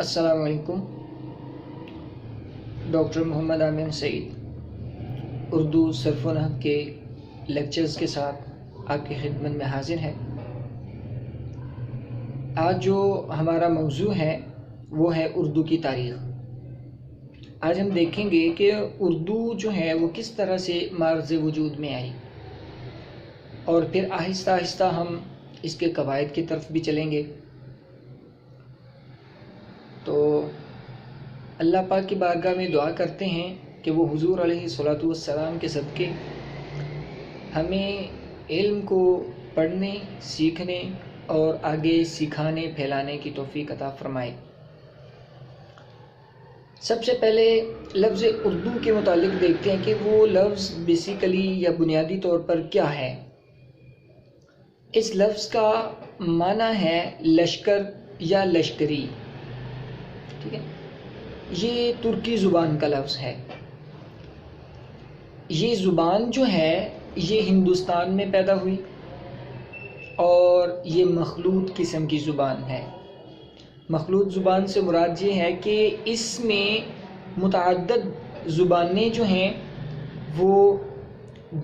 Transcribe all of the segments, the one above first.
السلام علیکم۔ ڈاکٹر محمد عامر سعید اردو صرف و نحو کے لیکچرز کے ساتھ آپ کی خدمت میں حاضر ہے۔ آج جو ہمارا موضوع ہے وہ ہے اردو کی تاریخ۔ آج ہم دیکھیں گے کہ اردو جو ہے وہ کس طرح سے معرض وجود میں آئی، اور پھر آہستہ آہستہ ہم اس کے قواعد کی طرف بھی چلیں گے۔ تو اللہ پاک کی بارگاہ میں دعا کرتے ہیں کہ وہ حضور علیہ الصلوۃ والسلام کے صدقے ہمیں علم کو پڑھنے، سیکھنے اور آگے سکھانے پھیلانے کی توفیق عطا فرمائے۔ سب سے پہلے لفظ اردو کے متعلق دیکھتے ہیں کہ وہ لفظ بیسیکلی یا بنیادی طور پر کیا ہے۔ اس لفظ کا معنی ہے لشکر یا لشکری، ٹھیک ہے۔ یہ ترکی زبان کا لفظ ہے۔ یہ زبان جو ہے یہ ہندوستان میں پیدا ہوئی اور یہ مخلوط قسم کی زبان ہے۔ مخلوط زبان سے مراد یہ ہے کہ اس میں متعدد زبانیں جو ہیں وہ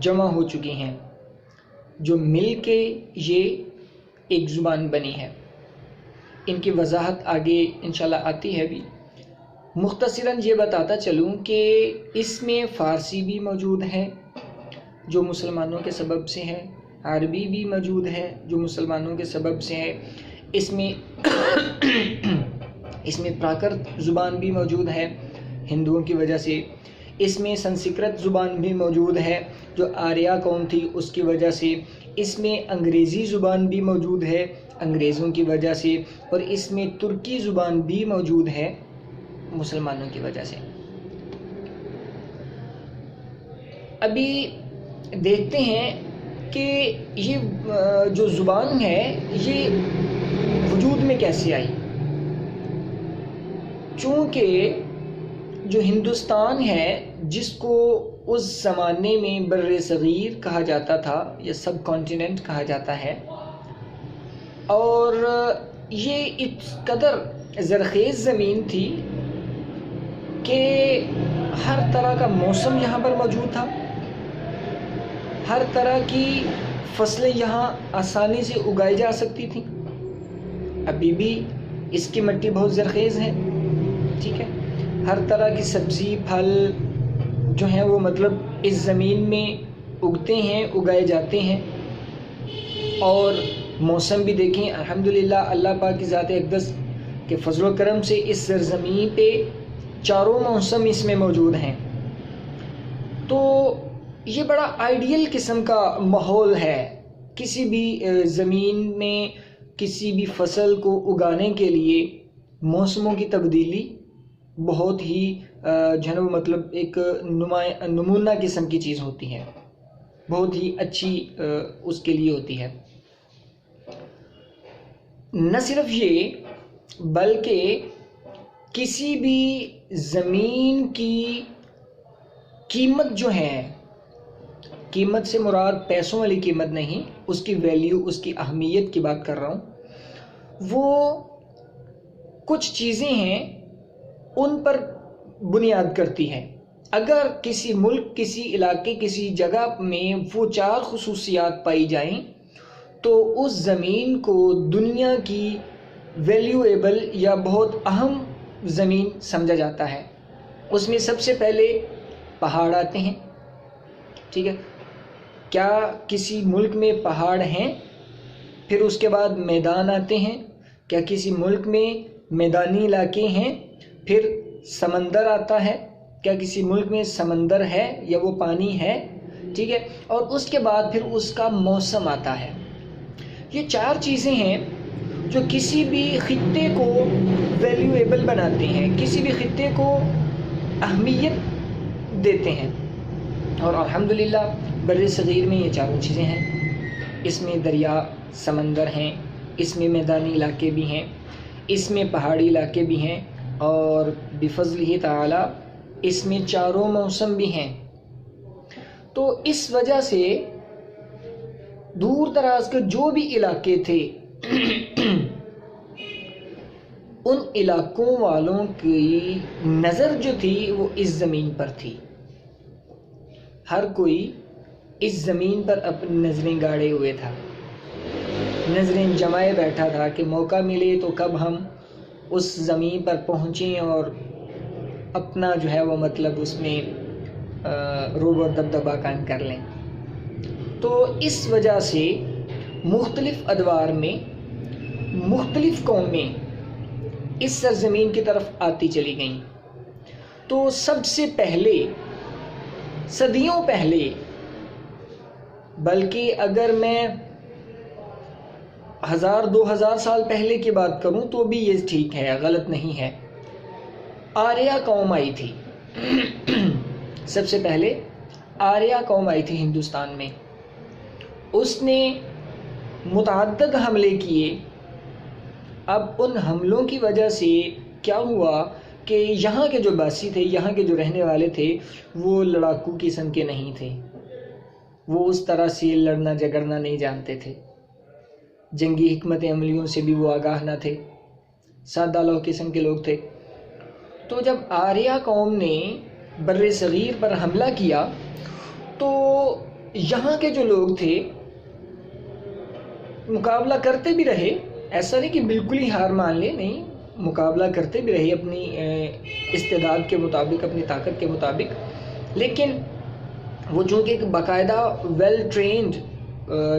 جمع ہو چکی ہیں، جو مل کے یہ ایک زبان بنی ہے۔ ان کی وضاحت آگے انشاءاللہ آتی ہے بھی۔ مختصراً یہ بتاتا چلوں کہ اس میں فارسی بھی موجود ہے جو مسلمانوں کے سبب سے ہے، عربی بھی موجود ہے جو مسلمانوں کے سبب سے ہے، اس میں پراکرت زبان بھی موجود ہے ہندوؤں کی وجہ سے، اس میں سنسکرت زبان بھی موجود ہے جو آریہ قوم تھی اس کی وجہ سے، اس میں انگریزی زبان بھی موجود ہے انگریزوں کی وجہ سے، اور اس میں ترکی زبان بھی موجود ہے مسلمانوں کی وجہ سے۔ ابھی دیکھتے ہیں کہ یہ جو زبان ہے یہ وجود میں کیسے آئی۔ چونکہ جو ہندوستان ہے جس کو اس زمانے میں بر صغیر کہا جاتا تھا یا سب کانٹیننٹ کہا جاتا ہے، اور یہ اس قدر زرخیز زمین تھی کہ ہر طرح کا موسم یہاں پر موجود تھا، ہر طرح کی فصلیں یہاں آسانی سے اگائی جا سکتی تھیں۔ ابھی بھی اس کی مٹی بہت زرخیز ہے، ٹھیک ہے۔ ہر طرح کی سبزی پھل جو ہیں وہ مطلب اس زمین میں اگتے ہیں، اگائے جاتے ہیں، اور موسم بھی دیکھیں الحمدللہ اللہ پاک کی ذات اقدس کے فضل و کرم سے اس سرزمین پہ چاروں موسم اس میں موجود ہیں۔ تو یہ بڑا آئیڈیل قسم کا ماحول ہے کسی بھی زمین میں کسی بھی فصل کو اگانے کے لیے۔ موسموں کی تبدیلی بہت ہی جو ہے نا مطلب ایک نمونہ قسم کی چیز ہوتی ہے، بہت ہی اچھی اس کے لیے ہوتی ہے۔ نہ صرف یہ بلکہ کسی بھی زمین کی قیمت جو ہے، قیمت سے مراد پیسوں والی قیمت نہیں، اس کی ویلیو، اس کی اہمیت کی بات کر رہا ہوں، وہ کچھ چیزیں ہیں ان پر بنیاد کرتی ہے۔ اگر کسی ملک، کسی علاقے، کسی جگہ میں وہ چار خصوصیات پائی جائیں تو اس زمین کو دنیا کی ویلیویبل یا بہت اہم زمین سمجھا جاتا ہے۔ اس میں سب سے پہلے پہاڑ آتے ہیں، ٹھیک ہے۔ کیا کسی ملک میں پہاڑ ہیں؟ پھر اس کے بعد میدان آتے ہیں، کیا کسی ملک میں میدانی علاقے ہیں؟ پھر سمندر آتا ہے، کیا کسی ملک میں سمندر ہے یا وہ پانی ہے، ٹھیک ہے۔ اور اس کے بعد پھر اس کا موسم آتا ہے۔ یہ چار چیزیں ہیں جو کسی بھی خطے کو ویلیویبل بناتے ہیں، کسی بھی خطے کو اہمیت دیتے ہیں، اور الحمدللہ بر صغیر میں یہ چاروں چیزیں ہیں۔ اس میں دریا، سمندر ہیں، اس میں میدانی علاقے بھی ہیں، اس میں پہاڑی علاقے بھی ہیں، اور بفضلہ تعالی اس میں چاروں موسم بھی ہیں۔ تو اس وجہ سے دور دراز کے جو بھی علاقے تھے ان علاقوں والوں کی نظر جو تھی وہ اس زمین پر تھی. ہر کوئی اس زمین پر اپنی نظریں گاڑے ہوئے تھا، نظریں جمائے بیٹھا تھا کہ موقع ملے تو کب ہم اس زمین پر پہنچیں اور اپنا جو ہے وہ مطلب اس میں روب اور دبدبہ قائم کر لیں. تو اس وجہ سے مختلف ادوار میں مختلف قومیں اس سرزمین کی طرف آتی چلی گئیں. تو سب سے پہلے، صدیوں پہلے، بلکہ اگر میں 1000-2000 سال پہلے کی بات کروں تو بھی یہ ٹھیک ہے، غلط نہیں ہے، آریہ قوم آئی تھی. سب سے پہلے آریہ قوم آئی تھی ہندوستان میں. اس نے متعدد حملے کیے. اب ان حملوں کی وجہ سے کیا ہوا کہ یہاں کے جو باسی تھے، یہاں کے جو رہنے والے تھے، وہ لڑاکو قسم کے نہیں تھے. وہ اس طرح سے لڑنا جگڑنا نہیں جانتے تھے، جنگی حکمت عملیوں سے بھی وہ آگاہ نہ تھے، سادہ لوح قسم کے لوگ تھے. تو جب آریہ قوم نے بر صغیر پر حملہ کیا تو یہاں کے جو لوگ تھے مقابلہ کرتے بھی رہے. ایسا نہیں کہ بالکل ہی ہار مان لے، نہیں، مقابلہ کرتے بھی رہے اپنی استعداد کے مطابق، اپنی طاقت کے مطابق. لیکن وہ چونکہ ایک باقاعدہ ویل ٹرینڈ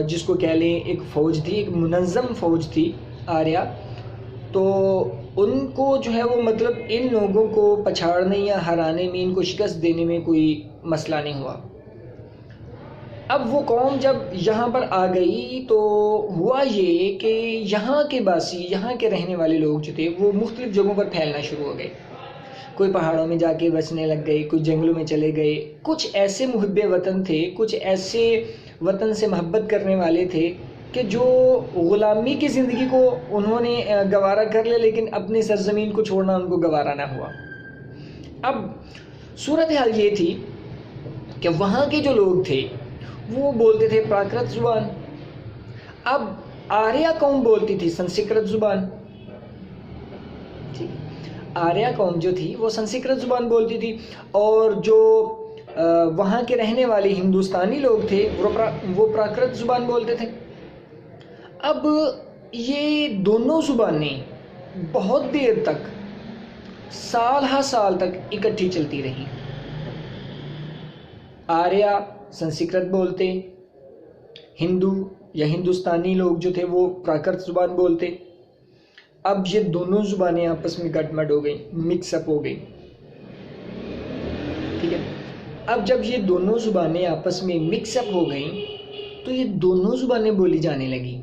جس کو کہہ لیں ایک فوج تھی، ایک منظم فوج تھی آریہ، تو ان کو جو ہے وہ مطلب ان لوگوں کو پچھاڑنے یا ہرانے میں، ان کو شکست دینے میں کوئی مسئلہ نہیں ہوا. اب وہ قوم جب یہاں پر آ گئی تو ہوا یہ کہ یہاں کے باسی، یہاں کے رہنے والے لوگ جو تھے وہ مختلف جگہوں پر پھیلنا شروع ہو گئے. کوئی پہاڑوں میں جا کے بسنے لگ گئے، کوئی جنگلوں میں چلے گئے. کچھ ایسے محب وطن تھے، کچھ ایسے وطن سے محبت کرنے والے تھے کہ جو غلامی کی زندگی کو انہوں نے گوارا کر لیا، لیکن اپنی سرزمین کو چھوڑنا ان کو گوارا نہ ہوا. اب صورتحال یہ تھی کہ وہاں کے جو لوگ تھے وہ بولتے تھے پراکرت زبان. اب آریہ قوم بولتی تھی سنسکرت زبان. آریہ قوم جو تھی وہ سنسکرت زبان بولتی تھی، اور جو وہاں کے رہنے والے ہندوستانی لوگ تھے وہ پراکرت زبان بولتے تھے. اب یہ دونوں زبانیں بہت دیر تک، سال ہا سال تک اکٹھی چلتی رہیں. آریہ سنسکرت بولتے، ہندو یا ہندوستانی لوگ جو تھے وہ پراکرت زبان بولتے. اب یہ دونوں زبانیں آپس میں گٹ مٹ ہو گئیں، مکس اپ ہو گئیں. ٹھیک ہے، اب جب یہ دونوں زبانیں آپس میں مکس اپ ہو گئیں تو یہ دونوں زبانیں بولی جانے لگیں.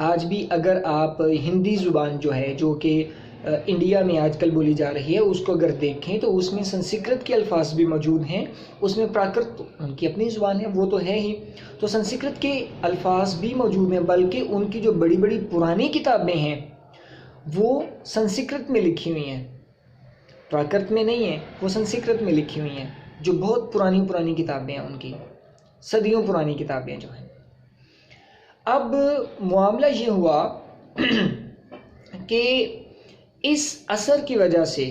آج بھی اگر آپ ہندی زبان جو ہے، جو کہ انڈیا میں آج کل بولی جا رہی ہے، اس کو اگر دیکھیں تو اس میں سنسکرت کے الفاظ بھی موجود ہیں، اس میں پراکرت ان کی اپنی زبان ہے وہ تو ہے ہی، تو سنسکرت کے الفاظ بھی موجود ہیں. بلکہ ان کی جو بڑی بڑی پرانی کتابیں ہیں وہ سنسکرت میں لکھی ہوئی ہیں، پراکرت میں نہیں ہیں، وہ سنسکرت میں لکھی ہوئی ہیں، جو بہت پرانی کتابیں ہیں، ان کی صدیوں پرانی کتابیں جو ہیں. اب معاملہ یہ ہوا کہ اس اثر کی وجہ سے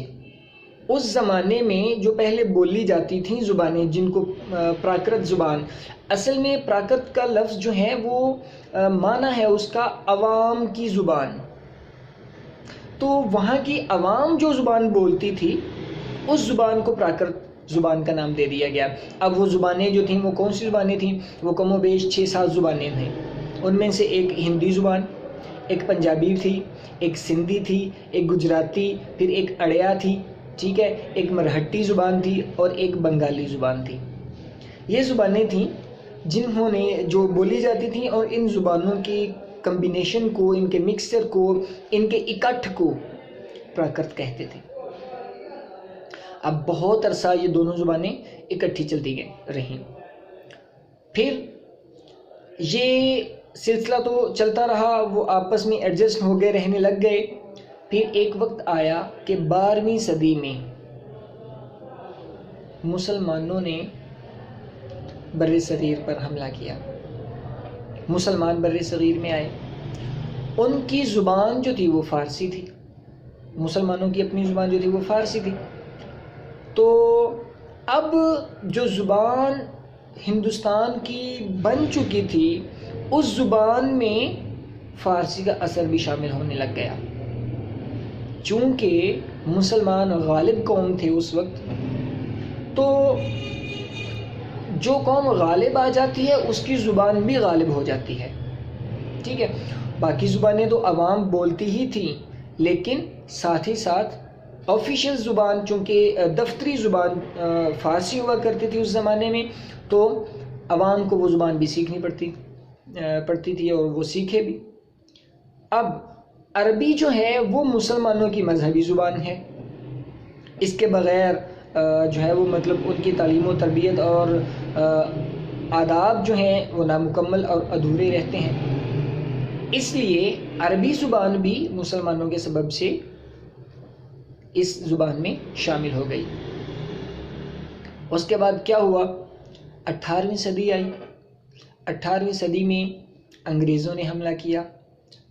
اس زمانے میں جو پہلے بولی جاتی تھیں زبانیں، جن کو پراکرت زبان، اصل میں پراکرت کا لفظ جو ہے وہ معنی ہے اس کا عوام کی زبان. تو وہاں کی عوام جو زبان بولتی تھی اس زبان کو پراکرت زبان کا نام دے دیا گیا. اب وہ زبانیں جو تھیں وہ کون سی زبانیں تھیں؟ وہ کم و بیش 6-7 زبانیں تھیں. ان میں سے ایک ہندی زبان، ایک پنجابی تھی، ایک سندھی تھی، ایک گجراتی، پھر ایک اڑیا تھی، ٹھیک ہے، ایک مرہٹی زبان تھی اور ایک بنگالی زبان تھی. یہ زبانیں تھیں جنہوں نے جو بولی جاتی تھیں، اور ان زبانوں کی کمبینیشن کو، ان کے مکسچر کو، ان کے اکٹھ کو پراکرت کہتے تھے. اب بہت عرصہ یہ دونوں زبانیں اکٹھی چلتی رہیں. پھر یہ سلسلہ تو چلتا رہا، وہ آپس میں ایڈجسٹ ہو گئے، رہنے لگ گئے. پھر ایک وقت آیا کہ 12ویں صدی میں مسلمانوں نے بر صغیر پر حملہ کیا. مسلمان بر صغیر میں آئے. ان کی زبان جو تھی وہ فارسی تھی. مسلمانوں کی اپنی زبان جو تھی وہ فارسی تھی. تو اب جو زبان ہندوستان کی بن چکی تھی اس زبان میں فارسی کا اثر بھی شامل ہونے لگ گیا. چونکہ مسلمان غالب قوم تھے اس وقت، تو جو قوم غالب آ جاتی ہے اس کی زبان بھی غالب ہو جاتی ہے. ٹھیک ہے، باقی زبانیں تو عوام بولتی ہی تھیں، لیکن ساتھ ہی ساتھ آفیشیل زبان، چونکہ دفتری زبان فارسی ہوا کرتی تھی اس زمانے میں، تو عوام کو وہ زبان بھی سیکھنی پڑتی تھی اور وہ سیکھے بھی. اب عربی جو ہے وہ مسلمانوں کی مذہبی زبان ہے. اس کے بغیر جو ہے وہ مطلب ان کی تعلیم و تربیت اور آداب جو ہیں وہ نامکمل اور ادھورے رہتے ہیں. اس لیے عربی زبان بھی مسلمانوں کے سبب سے اس زبان میں شامل ہو گئی. اس کے بعد کیا ہوا؟ 18ویں صدی آئی. 18ویں صدی میں انگریزوں نے حملہ کیا.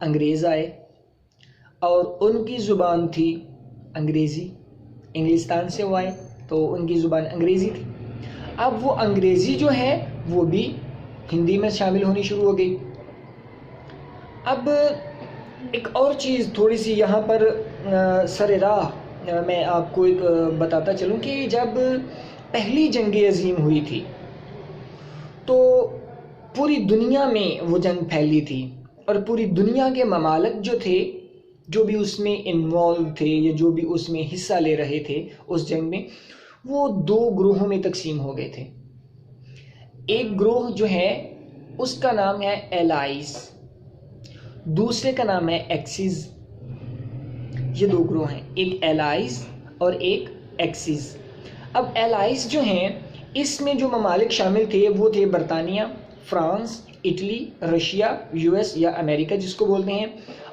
انگریز آئے اور ان کی زبان تھی انگریزی. انگلستان سے وہ آئے تو ان کی زبان انگریزی تھی. اب وہ انگریزی جو ہے وہ بھی ہندی میں شامل ہونی شروع ہو گئی. اب ایک اور چیز تھوڑی سی یہاں پر سر راہ میں آپ کو ایک بتاتا چلوں کہ جب پہلی جنگ عظیم ہوئی تھی تو پوری دنیا میں وہ جنگ پھیلی تھی، اور پوری دنیا کے ممالک جو تھے، جو بھی اس میں انوالو تھے یا جو بھی اس میں حصہ لے رہے تھے اس جنگ میں، وہ 2 گروہوں میں تقسیم ہو گئے تھے. ایک گروہ جو ہے اس کا نام ہے ایلائز، دوسرے کا نام ہے ایکسیز. یہ 2 گروہ ہیں، ایک ایلائز اور ایک ایکسیز. اب ایلائز جو ہیں اس میں جو ممالک شامل تھے وہ تھے برطانیہ، France, Italy, Russia, U S یا امریکہ جس کو بولتے ہیں،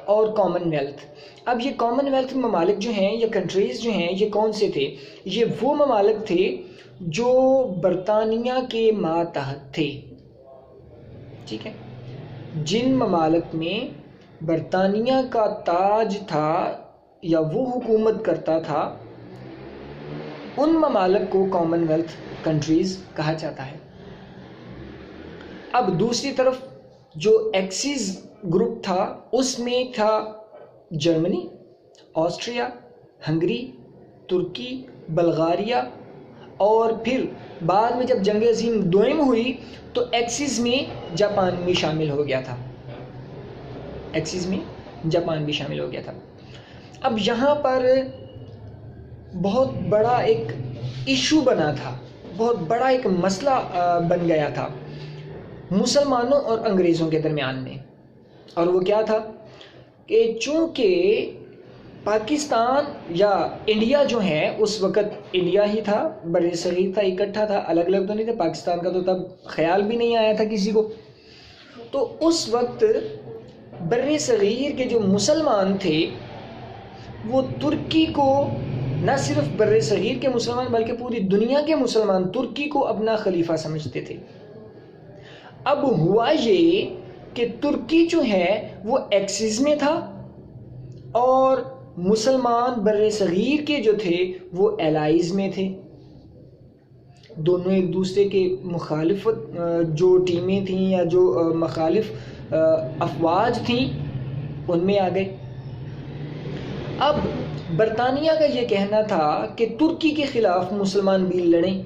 اور کامن ویلتھ. اب یہ کامن ویلتھ ممالک جو ہیں یا کنٹریز جو ہیں یہ کون سے تھے؟ یہ وہ ممالک تھے جو برطانیہ کے ماتحت تھے. ٹھیک ہے، جن ممالک میں برطانیہ کا تاج تھا یا وہ حکومت کرتا تھا ان ممالک کو کامن ویلتھ کنٹریز کہا جاتا ہے. اب دوسری طرف جو ایکسیز گروپ تھا اس میں تھا جرمنی، آسٹریا، ہنگری، ترکی، بلغاریہ، اور پھر بعد میں جب جنگ عظیم دوئم ہوئی تو ایکسیز میں جاپان بھی شامل ہو گیا تھا. ایکسیز میں جاپان بھی شامل ہو گیا تھا. اب یہاں پر بہت بڑا ایک ایشو بنا تھا، بہت بڑا ایک مسئلہ بن گیا تھا مسلمانوں اور انگریزوں کے درمیان میں. اور وہ کیا تھا کہ چونکہ پاکستان یا انڈیا جو ہے اس وقت انڈیا ہی تھا، بر صغیر تھا، اکٹھا تھا، الگ الگ تو نہیں تھا. پاکستان کا تو تب خیال بھی نہیں آیا تھا کسی کو. تو اس وقت بر صغیر کے جو مسلمان تھے وہ ترکی کو، نہ صرف بر صغیر کے مسلمان بلکہ پوری دنیا کے مسلمان ترکی کو اپنا خلیفہ سمجھتے تھے. اب ہوا یہ کہ ترکی جو ہے وہ ایکسیز میں تھا اور مسلمان بر صغیر کے جو تھے وہ ایلائز میں تھے. دونوں ایک دوسرے کے مخالفت جو ٹیمیں تھیں یا جو مخالف افواج تھیں ان میں آ گئے. اب برطانیہ کا یہ کہنا تھا کہ ترکی کے خلاف مسلمان بھی لڑیں،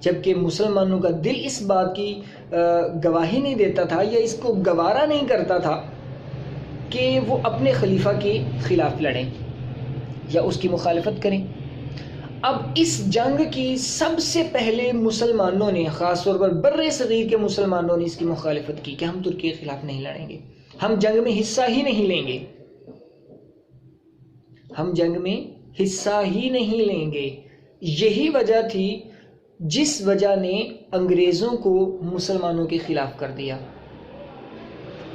جبکہ مسلمانوں کا دل اس بات کی گواہی نہیں دیتا تھا یا اس کو گوارا نہیں کرتا تھا کہ وہ اپنے خلیفہ کے خلاف لڑیں یا اس کی مخالفت کریں. اب اس جنگ کی سب سے پہلے مسلمانوں نے، خاص طور پر بر صغیر کے مسلمانوں نے اس کی مخالفت کی کہ ہم ترکی کے خلاف نہیں لڑیں گے، ہم جنگ میں حصہ ہی نہیں لیں گے، ہم جنگ میں حصہ ہی نہیں لیں گے. یہی وجہ تھی جس وجہ نے انگریزوں کو مسلمانوں کے خلاف کر دیا.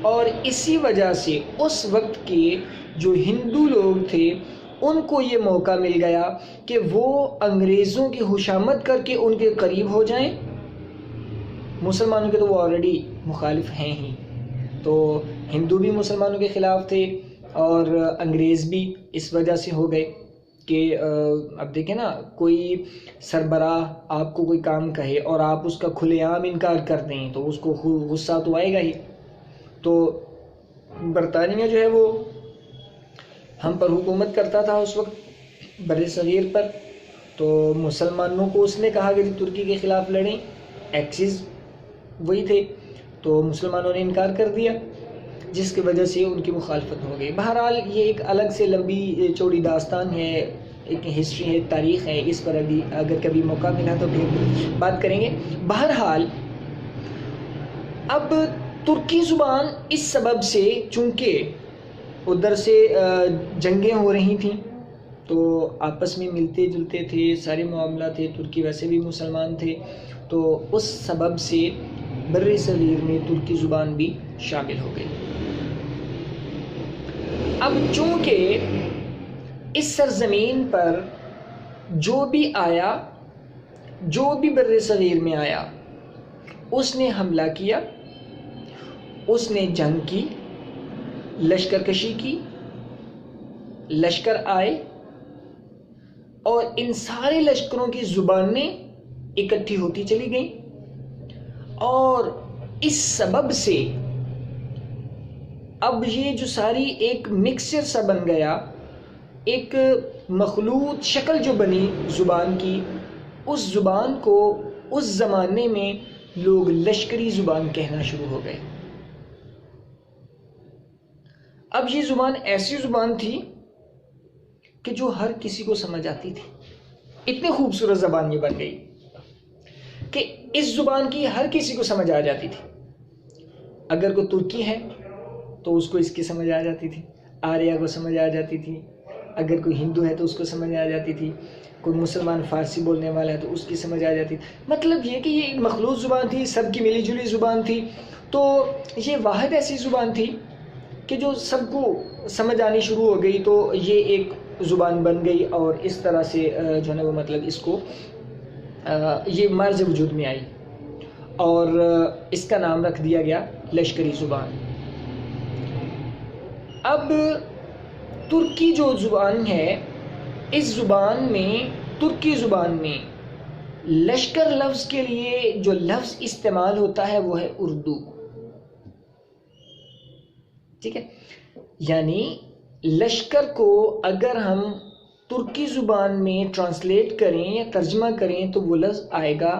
اور اسی وجہ سے اس وقت کے جو ہندو لوگ تھے ان کو یہ موقع مل گیا کہ وہ انگریزوں کی خوشامد کر کے ان کے قریب ہو جائیں. مسلمانوں کے تو وہ آلریڈی مخالف ہیں ہی، تو ہندو بھی مسلمانوں کے خلاف تھے، اور انگریز بھی اس وجہ سے ہو گئے کہ اب دیکھیں نا، کوئی سربراہ آپ کو کوئی کام کہے اور آپ اس کا کھلے عام انکار کر دیں تو اس کو غصہ تو آئے گا ہی. تو برطانیہ جو ہے وہ ہم پر حکومت کرتا تھا اس وقت بر صغیر پر. تو مسلمانوں کو اس نے کہا کہ ترکی کے خلاف لڑیں، ایکسس وہی تھے، تو مسلمانوں نے انکار کر دیا، جس کی وجہ سے ان کی مخالفت ہو گئی. بہرحال یہ ایک الگ سے لمبی چوڑی داستان ہے، ایک ہسٹری ہے، تاریخ ہے، اس پر ابھی اگر کبھی موقع ملا تو پھر بات کریں گے. بہرحال اب ترکی زبان اس سبب سے، چونکہ ادھر سے جنگیں ہو رہی تھیں تو آپس میں ملتے جلتے تھے، سارے معاملات تھے، ترکی ویسے بھی مسلمان تھے، تو اس سبب سے بر صغیر میں ترکی زبان بھی شامل ہو گئی. اب چونکہ اس سرزمین پر جو بھی آیا، جو بھی بر صغیر میں آیا، اس نے حملہ کیا، اس نے جنگ کی، لشکر کشی کی، لشکر آئے، اور ان سارے لشکروں کی زبانیں اکٹھی ہوتی چلی گئیں، اور اس سبب سے اب یہ جو ساری ایک مکسچر سا بن گیا، ایک مخلوط شکل جو بنی زبان کی، اس زبان کو اس زمانے میں لوگ لشکری زبان کہنا شروع ہو گئے. اب یہ زبان ایسی زبان تھی کہ جو ہر کسی کو سمجھ آتی تھی. اتنی خوبصورت زبان یہ بن گئی کہ اس زبان کی ہر کسی کو سمجھ آ جاتی تھی. اگر کوئی ترکی ہے تو اس کو اس کی سمجھ آ جاتی تھی، آریہ کو سمجھ آ جاتی تھی. اگر کوئی ہندو ہے تو اس کو سمجھ آ جاتی تھی. کوئی مسلمان فارسی بولنے والا ہے تو اس کی سمجھ آ جاتی تھی. مطلب یہ کہ یہ ایک مخلوط زبان تھی، سب کی ملی جلی زبان تھی. تو یہ واحد ایسی زبان تھی کہ جو سب کو سمجھ آنی شروع ہو گئی، تو یہ ایک زبان بن گئی، اور اس طرح سے جو ہے نا وہ مطلب اس کو یہ مرز وجود میں آئی، اور اس کا نام رکھ دیا گیا لشکری زبان. اب ترکی جو زبان ہے، اس زبان میں، ترکی زبان میں لشکر لفظ کے لیے جو لفظ استعمال ہوتا ہے وہ ہے اردو. ٹھیک ہے، یعنی لشکر کو اگر ہم ترکی زبان میں ٹرانسلیٹ کریں یا ترجمہ کریں تو وہ لفظ آئے گا،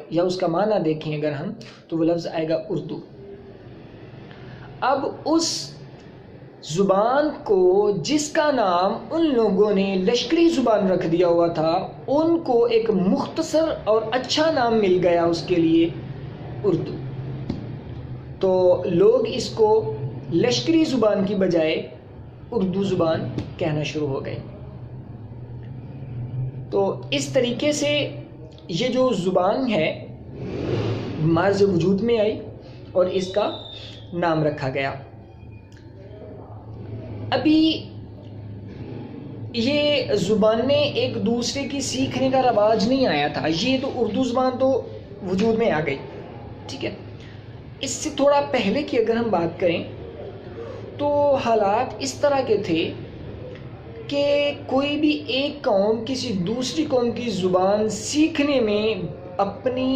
یا اس کا معنی دیکھیں اگر ہم، تو وہ لفظ آئے گا اردو. اب اس زبان کو جس کا نام ان لوگوں نے لشکری زبان رکھ دیا ہوا تھا، ان کو ایک مختصر اور اچھا نام مل گیا اس کے لیے، اردو. تو لوگ اس کو لشکری زبان کی بجائے اردو زبان کہنا شروع ہو گئے. تو اس طریقے سے یہ جو زبان ہے مرز وجود میں آئی اور اس کا نام رکھا گیا. ابھی یہ زبانیں ایک دوسرے کی سیکھنے کا رواج نہیں آیا تھا، یہ تو اردو زبان تو وجود میں آ گئی. ٹھیک ہے، اس سے تھوڑا پہلے کی اگر ہم بات کریں تو حالات اس طرح کے تھے کہ کوئی بھی ایک قوم کسی دوسری قوم کی زبان سیکھنے میں اپنی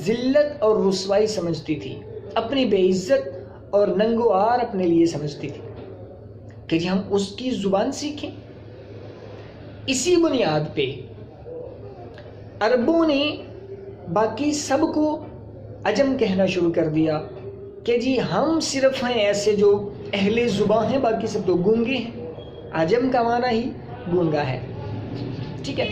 ذلت اور رسوائی سمجھتی تھی، اپنی بے عزت اور ننگ و عار اپنے لیے سمجھتی تھی کہ جی ہم اس کی زبان سیکھیں. اسی بنیاد پہ عربوں نے باقی سب کو عجم کہنا شروع کر دیا کہ جی ہم صرف ہیں ایسے جو اہل زبان ہیں، باقی سب تو گونگے ہیں. عجم کا معنی ہی گونگا ہے. ٹھیک ہے،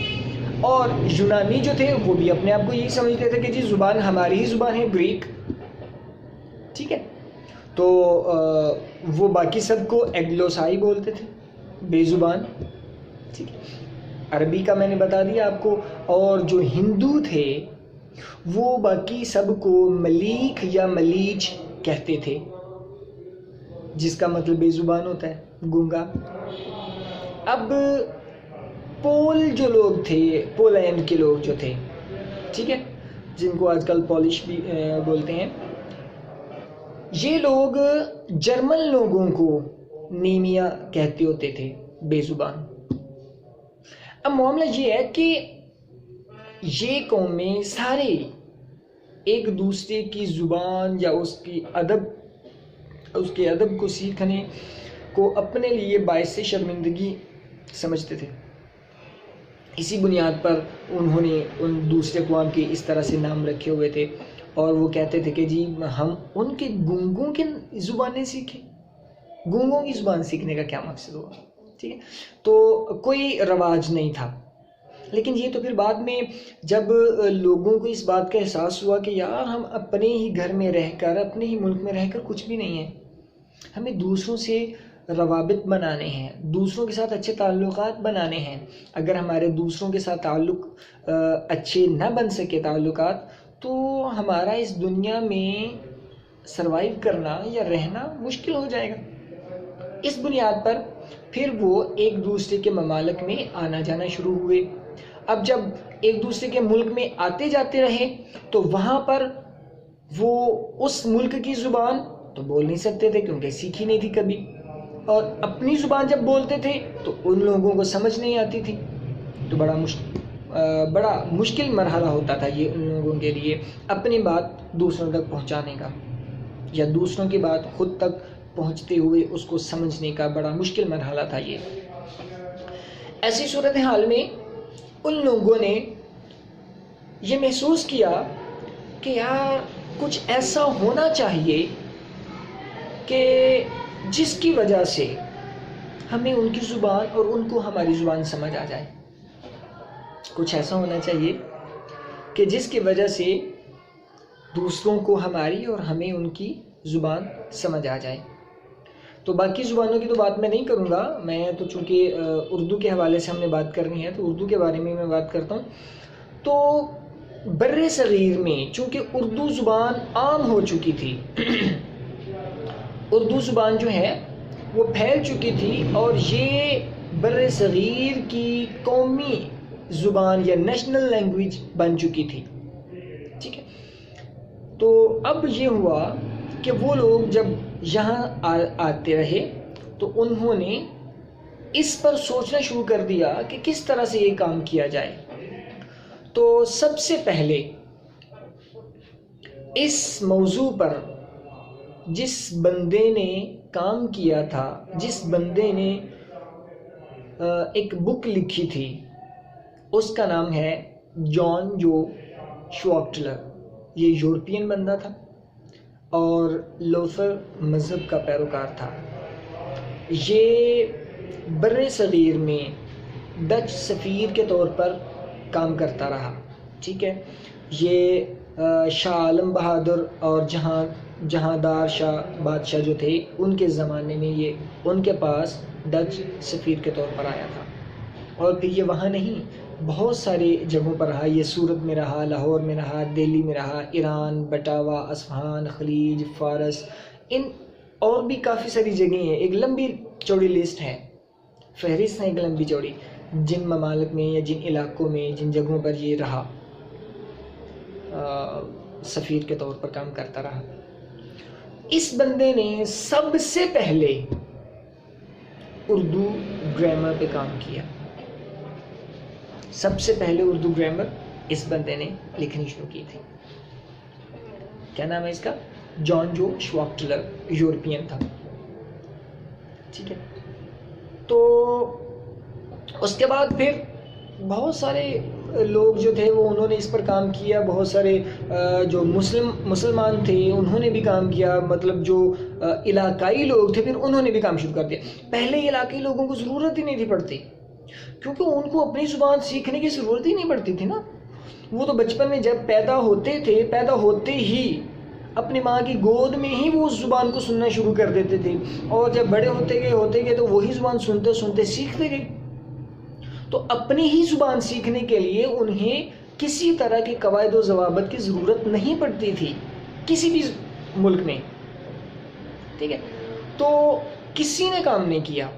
اور یونانی جو تھے وہ بھی اپنے آپ کو یہی سمجھتے تھے کہ جی زبان ہماری ہی زبان ہے، گریک. ٹھیک ہے، تو وہ باقی سب کو ایگلوسائی بولتے تھے، بے زبان. ٹھیک ہے، عربی کا میں نے بتا دیا آپ کو. اور جو ہندو تھے وہ باقی سب کو ملیک یا ملیچ کہتے تھے، جس کا مطلب بے زبان ہوتا ہے، گونگا. اب پول جو لوگ تھے، پولینڈ کے لوگ جو تھے، ٹھیک ہے، جن کو آج کل پولش بھی بولتے ہیں، یہ لوگ جرمن لوگوں کو نیمیا کہتے ہوتے تھے، بے زبان۔ اب معاملہ یہ ہے کہ یہ قومیں سارے ایک دوسرے کی زبان یا اس کے ادب کو سیکھنے کو اپنے لیے باعث شرمندگی سمجھتے تھے۔ اسی بنیاد پر انہوں نے ان دوسرے اقوام کے اس طرح سے نام رکھے ہوئے تھے، اور وہ کہتے تھے کہ جی ہم ان کے گونگوں کی زبانیں سیکھیں۔ گونگوں کی زبان سیکھنے کا کیا مقصد ہوا؟ ٹھیک ہے، تو کوئی رواج نہیں تھا۔ لیکن یہ تو پھر بعد میں جب لوگوں کو اس بات کا احساس ہوا کہ یار ہم اپنے ہی گھر میں رہ کر، اپنے ہی ملک میں رہ کر کچھ بھی نہیں ہے، ہمیں دوسروں سے روابط بنانے ہیں، دوسروں کے ساتھ اچھے تعلقات بنانے ہیں۔ اگر ہمارے دوسروں کے ساتھ تعلق اچھے نہ بن سکے تعلقات، تو ہمارا اس دنیا میں سروائیو کرنا یا رہنا مشکل ہو جائے گا۔ اس بنیاد پر پھر وہ ایک دوسرے کے ممالک میں آنا جانا شروع ہوئے۔ اب جب ایک دوسرے کے ملک میں آتے جاتے رہے تو وہاں پر وہ اس ملک کی زبان تو بول نہیں سکتے تھے کیونکہ سیکھی نہیں تھی کبھی، اور اپنی زبان جب بولتے تھے تو ان لوگوں کو سمجھ نہیں آتی تھی۔ تو بڑا مشکل مرحلہ ہوتا تھا یہ ان لوگوں کے لیے اپنی بات دوسروں تک پہنچانے کا، یا دوسروں کی بات خود تک پہنچتے ہوئے اس کو سمجھنے کا بڑا مشکل مرحلہ تھا یہ۔ ایسی صورتحال میں ان لوگوں نے یہ محسوس کیا کہ یار کچھ ایسا ہونا چاہیے کہ جس کی وجہ سے ہمیں ان کی زبان اور ان کو ہماری زبان سمجھ آ جائے۔ کچھ ایسا ہونا چاہیے کہ جس کی وجہ سے دوسروں کو ہماری اور ہمیں ان کی زبان سمجھ آ جائے۔ تو باقی زبانوں کی تو بات میں نہیں کروں گا، میں تو چونکہ اردو کے حوالے سے ہم نے بات کرنی ہے تو اردو کے بارے میں بات کرتا ہوں۔ تو بر صغیر میں چونکہ اردو زبان عام ہو چکی تھی، اردو زبان جو ہے وہ پھیل چکی تھی، اور یہ بر صغیر کی قومی زبان یا نیشنل لینگویج بن چکی تھی۔ ٹھیک ہے، تو اب یہ ہوا کہ وہ لوگ جب یہاں آتے رہے تو انہوں نے اس پر سوچنا شروع کر دیا کہ کس طرح سے یہ کام کیا جائے۔ تو سب سے پہلے اس موضوع پر جس بندے نے کام کیا تھا، جس بندے نے ایک بک لکھی تھی، اس کا نام ہے جان جو شواکٹلر۔ یہ یورپین بندہ تھا اور لوثر مذہب کا پیروکار تھا۔ یہ بر صغیر میں ڈچ سفیر کے طور پر کام کرتا رہا۔ ٹھیک ہے، یہ شاہ عالم بہادر اور جہاندار شاہ بادشاہ جو تھے ان کے زمانے میں یہ ان کے پاس ڈچ سفیر کے طور پر آیا تھا، اور پھر یہ وہاں نہیں بہت سارے جگہوں پر رہا۔ یہ سورت میں رہا، لاہور میں رہا، دہلی میں رہا، ایران، بٹاوا، اصفہان، خلیج، فارس، ان اور بھی کافی ساری جگہیں ہیں۔ ایک لمبی چوڑی لسٹ ہے، فہرست ہے ایک لمبی چوڑی، جن ممالک میں یا جن علاقوں میں جن جگہوں پر یہ رہا، سفیر کے طور پر کام کرتا رہا۔ اس بندے نے سب سے پہلے اردو گرامر پہ کام کیا۔ سب سے پہلے اردو گرامر اس بندے نے لکھنی شروع کی تھی۔ کیا نام ہے اس کا؟ جان جو شواکٹلر، یورپین تھا۔ ٹھیک ہے، تو اس کے بعد پھر بہت سارے لوگ جو تھے وہ انہوں نے اس پر کام کیا۔ بہت سارے جو مسلمان تھے انہوں نے بھی کام کیا، مطلب جو علاقائی لوگ تھے پھر انہوں نے بھی کام شروع کر دیا۔ پہلے علاقائی لوگوں کو ضرورت ہی نہیں تھی پڑتی، کیونکہ ان کو اپنی زبان سیکھنے کی ضرورت ہی نہیں پڑتی تھی نا۔ وہ تو بچپن میں جب پیدا ہوتے تھے، پیدا ہوتے ہی اپنی ماں کی گود میں ہی وہ اس زبان کو سننا شروع کر دیتے تھے، اور جب بڑے ہوتے گئے تو وہی زبان سنتے سنتے سیکھتے گئے۔ تو اپنی ہی زبان سیکھنے کے لیے انہیں کسی طرح کے قواعد و ضوابط کی ضرورت نہیں پڑتی تھی کسی بھی ملک میں۔ ٹھیک ہے، تو کسی نے کام نہیں کیا۔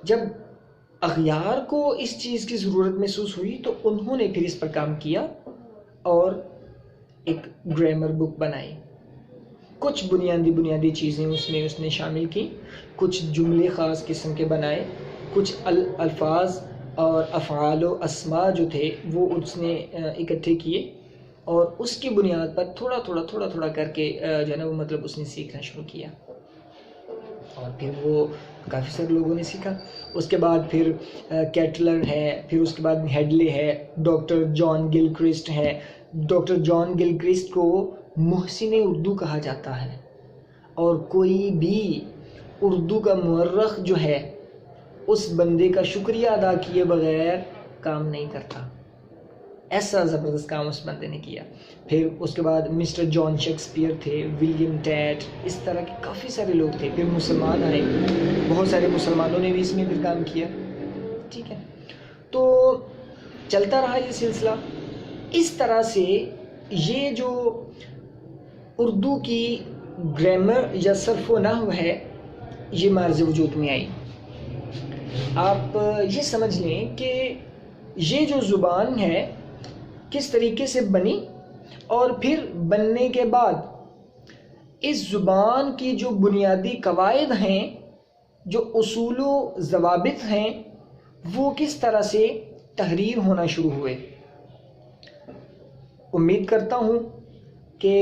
جب اغیار کو اس چیز کی ضرورت محسوس ہوئی تو انہوں نے پھر اس پر کام کیا اور ایک گرامر بک بنائی۔ کچھ بنیادی چیزیں اس نے شامل کی، کچھ جملے خاص قسم کے بنائے، کچھ الفاظ اور افعال و اسماء جو تھے وہ اس نے اکٹھے کیے، اور اس کی بنیاد پر تھوڑا تھوڑا کر کے جو ہے نا وہ مطلب اس نے سیکھنا شروع کیا، اور پھر وہ کافی سارے لوگوں نے سیکھا۔ اس کے بعد پھر کیٹلر ہے، پھر اس کے بعد ہیڈلے ہے، ڈاکٹر جان گلکرسٹ ہے۔ ڈاکٹر جان گلکرسٹ کو محسن اردو کہا جاتا ہے، اور کوئی بھی اردو کا مورخ جو ہے اس بندے کا شکریہ ادا کیے بغیر کام نہیں کرتا، ایسا زبردست کام اس بندے نے کیا۔ پھر اس کے بعد مسٹر جان شیکسپیئر تھے، ولیم ٹیٹ، اس طرح کے کافی سارے لوگ تھے۔ پھر مسلمان آئے، بہت سارے مسلمانوں نے بھی اس میں پھر کام کیا، ٹھیک ہے۔ تو چلتا رہا یہ سلسلہ اس طرح سے۔ یہ جو اردو کی گرامر یا صرف و نحو ہے یہ معرض وجود میں آئی۔ آپ یہ سمجھ لیں کہ یہ جو زبان ہے کس طریقے سے بنی، اور پھر بننے کے بعد اس زبان کی جو بنیادی قواعد ہیں، جو اصول و ضوابط ہیں، وہ کس طرح سے تحریر ہونا شروع ہوئے۔ امید کرتا ہوں کہ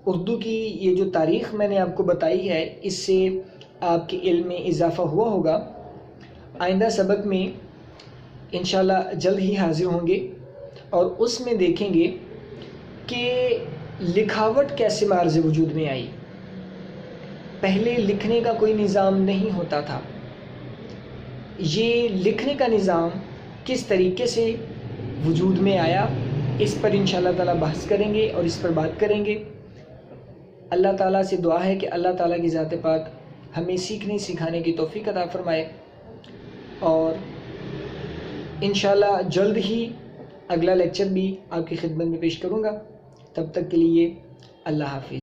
اردو کی یہ جو تاریخ میں نے آپ کو بتائی ہے اس سے آپ کے علم میں اضافہ ہوا ہوگا۔ آئندہ سبق میں انشاءاللہ جلد ہی حاضر ہوں گے، اور اس میں دیکھیں گے کہ لکھاوٹ کیسے معرض وجود میں آئی۔ پہلے لکھنے کا کوئی نظام نہیں ہوتا تھا، یہ لکھنے کا نظام کس طریقے سے وجود میں آیا، اس پر انشاءاللہ تعالی بحث کریں گے اور اس پر بات کریں گے۔ اللہ تعالیٰ سے دعا ہے کہ اللہ تعالیٰ کی ذات پاک ہمیں سیکھنے سکھانے کی توفیق عطا فرمائے، اور انشاءاللہ جلد ہی اگلا لیکچر بھی آپ کی خدمت میں پیش کروں گا۔ تب تک کے لیے اللہ حافظ۔